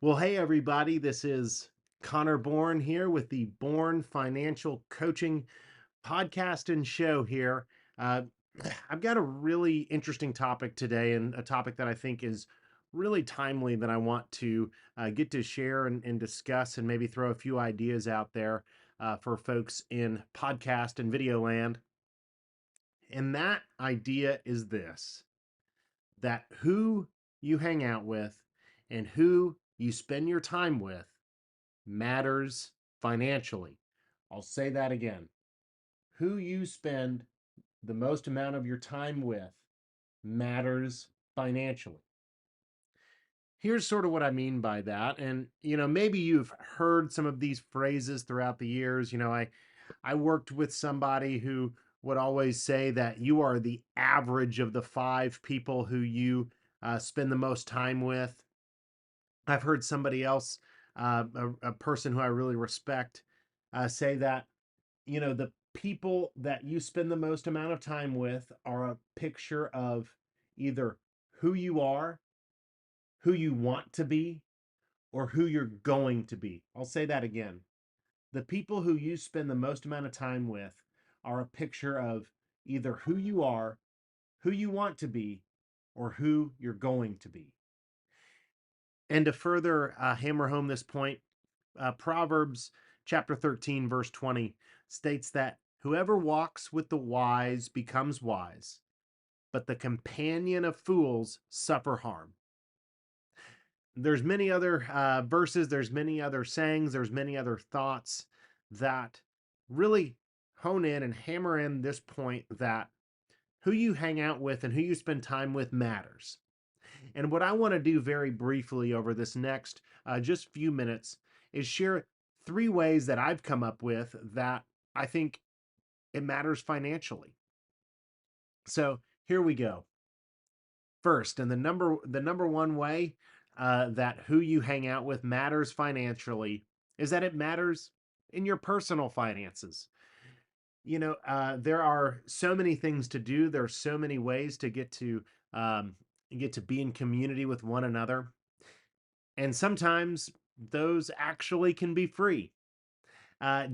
Well, hey, everybody. This is Connor Bourne here with the Bourne Financial Coaching podcast and show here. Uh, I've got a really interesting topic today, and a topic that I think is really timely that I want to get to share and discuss, and maybe throw a few ideas out there for folks in podcast and video land. And that idea is this: that who you hang out with and who you spend your time with matters financially. I'll say that again. Who you spend the most amount of your time with matters financially. Here's sort of what I mean by that. And, maybe you've heard some of these phrases throughout the years. I worked with somebody who would always say that you are the average of the five people who you spend the most time with. I've heard somebody else, a person who I really respect, say that, the people that you spend the most amount of time with are a picture of either who you are, who you want to be, or who you're going to be. I'll say that again. The people who you spend the most amount of time with are a picture of either who you are, who you want to be, or who you're going to be. And to further hammer home this point, Proverbs chapter 13, verse 20 states that whoever walks with the wise becomes wise, but the companion of fools suffer harm. There's many other verses, there's many other sayings, there's many other thoughts that really hone in and hammer in this point that who you hang out with and who you spend time with matters. And what I want to do very briefly over this next just few minutes is share three ways that I've come up with that I think it matters financially. So here we go. First, and the number one way that who you hang out with matters financially is that it matters in your personal finances. There are so many things to do. There are so many ways to um, get to be in community with one another. And sometimes those actually can be free.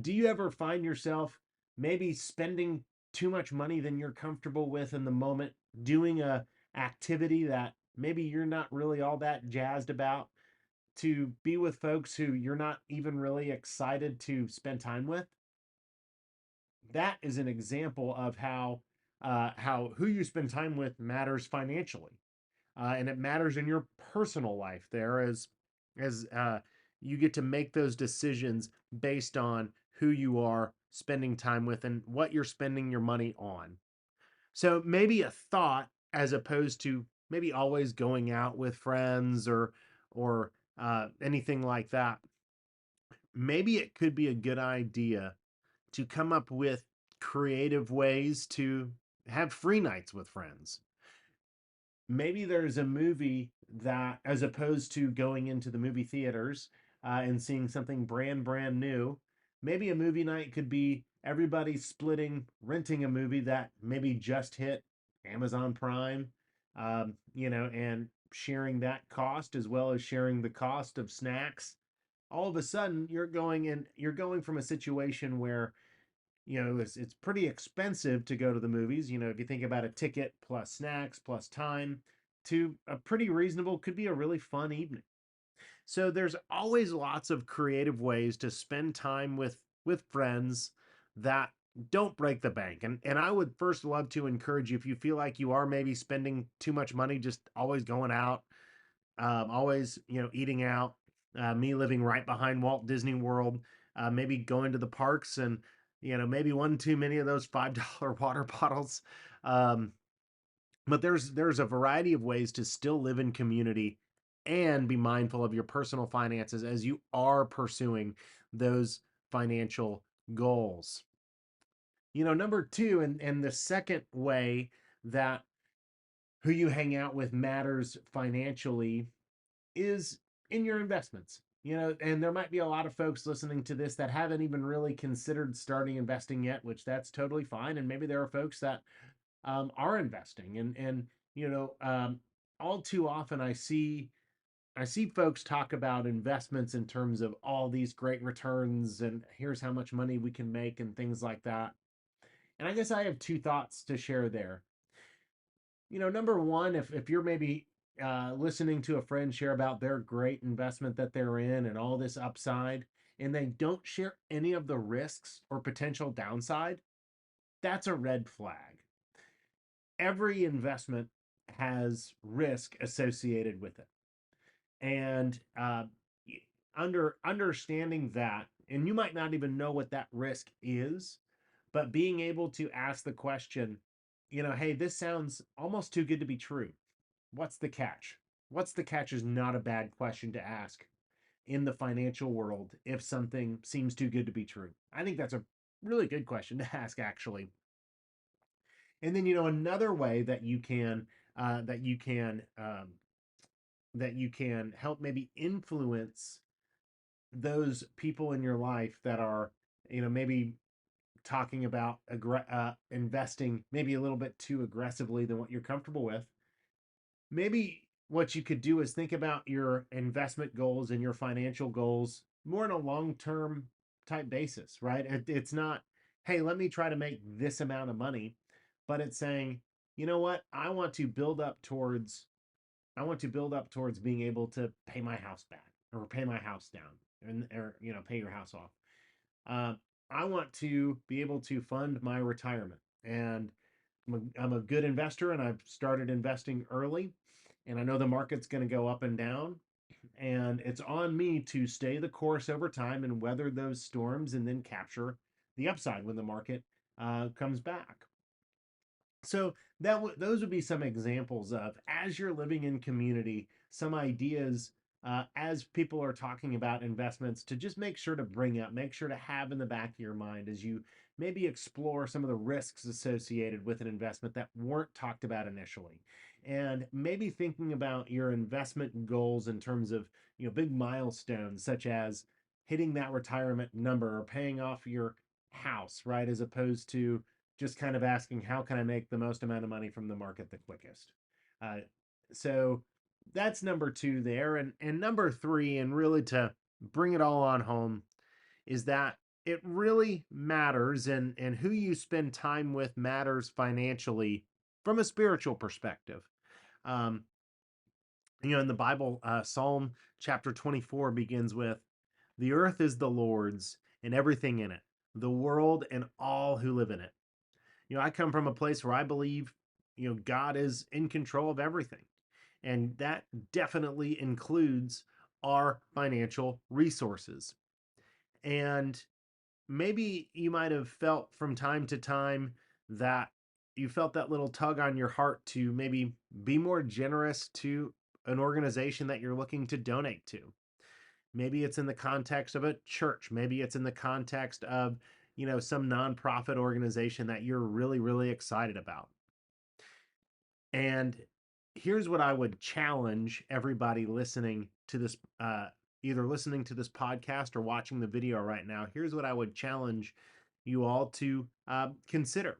Do you ever find yourself maybe spending too much money than you're comfortable with in the moment, doing a activity that maybe you're not really all that jazzed about to be with folks who you're not even really excited to spend time with? That is an example of how who you spend time with matters financially, and it matters in your personal life there as you get to make those decisions based on who you are spending time with and what you're spending your money on. So maybe a thought, as opposed to maybe always going out with friends or anything like that, maybe it could be a good idea to come up with creative ways to have free nights with friends. Maybe there's a movie that, as opposed to going into the movie theaters and seeing something brand new, maybe a movie night could be everybody splitting, renting a movie that maybe just hit Amazon Prime, and sharing that cost as well as sharing the cost of snacks. All of a sudden, you're going from a situation where it's pretty expensive to go to the movies. If you think about a ticket plus snacks plus time, to a pretty reasonable, could be a really fun evening. So there's always lots of creative ways to spend time with friends that don't break the bank. And I would first love to encourage you, if you feel like you are maybe spending too much money, just always going out, always eating out. Me living right behind Walt Disney World, maybe going to the parks and maybe one too many of those $5 water bottles. Um, but there's a variety of ways to still live in community and be mindful of your personal finances as you are pursuing those financial goals. Number two, and the second way that who you hang out with matters financially is in your investments. And there might be a lot of folks listening to this that haven't even really considered starting investing yet, which that's totally fine. And maybe there are folks that are investing, and all too often I see I see folks talk about investments in terms of all these great returns and here's how much money we can make and things like that. And I guess I have two thoughts to share there. Number one, if you're maybe listening to a friend share about their great investment that they're in and all this upside, and they don't share any of the risks or potential downside, that's a red flag. Every investment has risk associated with it. And understanding that, and you might not even know what that risk is, but being able to ask the question, hey, this sounds almost too good to be true. What's the catch? What's the catch is not a bad question to ask in the financial world if something seems too good to be true. I think that's a really good question to ask, actually. And then, another way that you can uh, that you can um, that you can help maybe influence those people in your life that are, maybe talking about investing maybe a little bit too aggressively than what you're comfortable with. Maybe what you could do is think about your investment goals and your financial goals more on a long-term type basis, right? It's not, hey, let me try to make this amount of money, but it's saying, you know what? I want to build up towards being able to pay my house back or pay my house down and or pay your house off. Uh, I want to be able to fund my retirement, and I'm a good investor, and I've started investing early, and I know the market's going to go up and down, and it's on me to stay the course over time and weather those storms, and then capture the upside when the market comes back. So those would be some examples of, as you're living in community, some ideas as people are talking about investments, to just make sure to bring up, make sure to have in the back of your mind as you maybe explore some of the risks associated with an investment that weren't talked about initially. And maybe thinking about your investment goals in terms of, big milestones such as hitting that retirement number or paying off your house, right? As opposed to just kind of asking, how can I make the most amount of money from the market the quickest? Uh, so that's number two there. And number three, and really to bring it all on home, is that it really matters, and who you spend time with matters financially from a spiritual perspective. Um, in the Bible, Psalm chapter 24 begins with, the earth is the Lord's and everything in it, the world and all who live in it. I come from a place where I believe, God is in control of everything. And that definitely includes our financial resources. And maybe you might have felt from time to time that you felt that little tug on your heart to maybe be more generous to an organization that you're looking to donate to. Maybe it's in the context of a church. Maybe it's in the context of, some nonprofit organization that you're really, really excited about. And here's what I would challenge everybody listening to this, either listening to this podcast or watching the video right now. Here's what I would challenge you all to consider,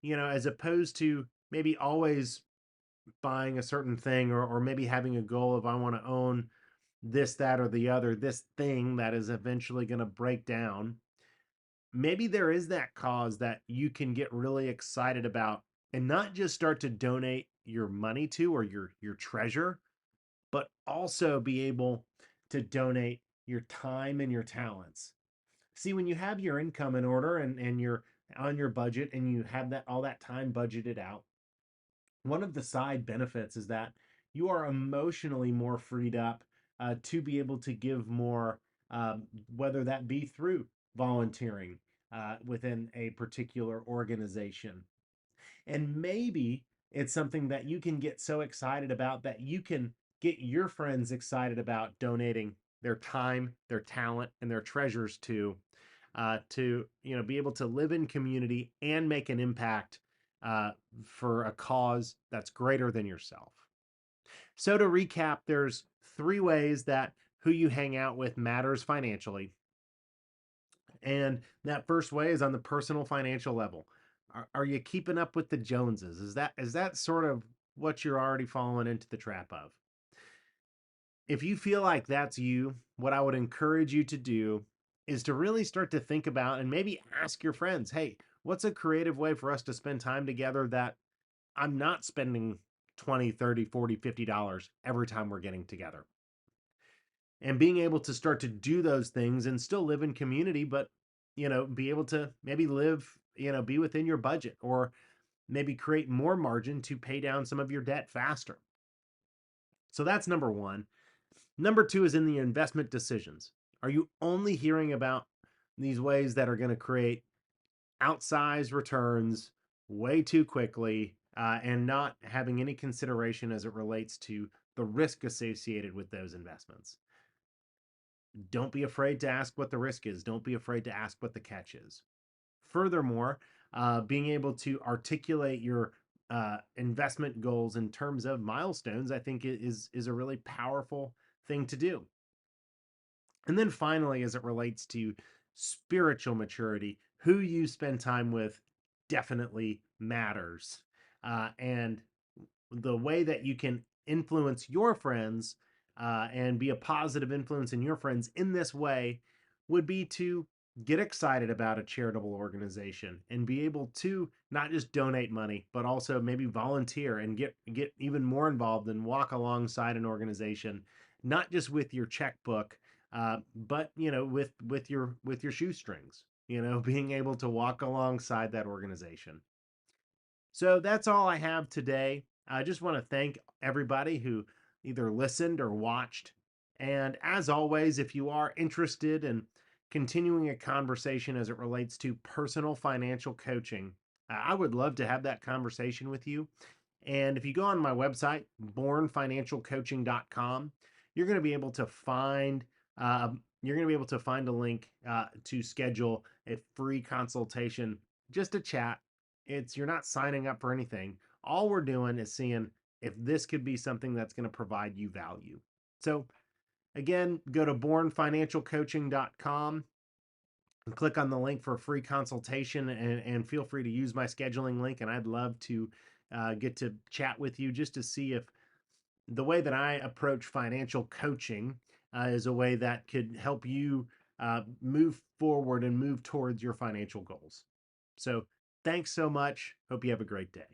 as opposed to maybe always buying a certain thing, or maybe having a goal of, I want to own this, that, or the other, this thing that is eventually going to break down. Maybe there is that cause that you can get really excited about, and not just start to donate your money to, or your treasure, but also be able to donate your time and your talents. See, when you have your income in order, and you're on your budget, and you have that all that time budgeted out, one of the side benefits is that you are emotionally more freed up to be able to give more, whether that be through volunteering within a particular organization. And maybe it's something that you can get so excited about that you can get your friends excited about donating their time, their talent, and their treasures to be able to live in community and make an impact for a cause that's greater than yourself. So to recap, there's three ways that who you hang out with matters financially. And that first way is on the personal financial level. Are you keeping up with the Joneses? Is that sort of what you're already falling into the trap of? If you feel like that's you, what I would encourage you to do is to really start to think about and maybe ask your friends, hey, what's a creative way for us to spend time together that I'm not spending 20, 30, 40, $50 every time we're getting together? And being able to start to do those things and still live in community, but be able to maybe live, be within your budget, or maybe create more margin to pay down some of your debt faster. So that's number one. Number two is in the investment decisions. Are you only hearing about these ways that are going to create outsized returns way too quickly, and not having any consideration as it relates to the risk associated with those investments? Don't be afraid to ask what the risk is. Don't be afraid to ask what the catch is. Furthermore, being able to articulate your investment goals in terms of milestones, I think is a really powerful thing to do. And then finally, as it relates to spiritual maturity, who you spend time with definitely matters. And the way that you can influence your friends, and be a positive influence in your friends in this way would be to get excited about a charitable organization and be able to not just donate money but also maybe volunteer and get even more involved and walk alongside an organization, not just with your checkbook, but with your shoestrings, being able to walk alongside that organization. So that's all I have today. I just want to thank everybody who either listened or watched. And as always, if you are interested in continuing a conversation as it relates to personal financial coaching, I would love to have that conversation with you. And if you go on my website, bournefinancialcoaching.com, you're going to be able to find you're going to be able to find a link to schedule a free consultation, just a chat. You're not signing up for anything. All we're doing is seeing if this could be something that's going to provide you value. So again, go to bournefinancialcoaching.com and click on the link for a free consultation, and feel free to use my scheduling link. And I'd love to get to chat with you just to see if the way that I approach financial coaching is a way that could help you move forward and move towards your financial goals. So thanks so much. Hope you have a great day.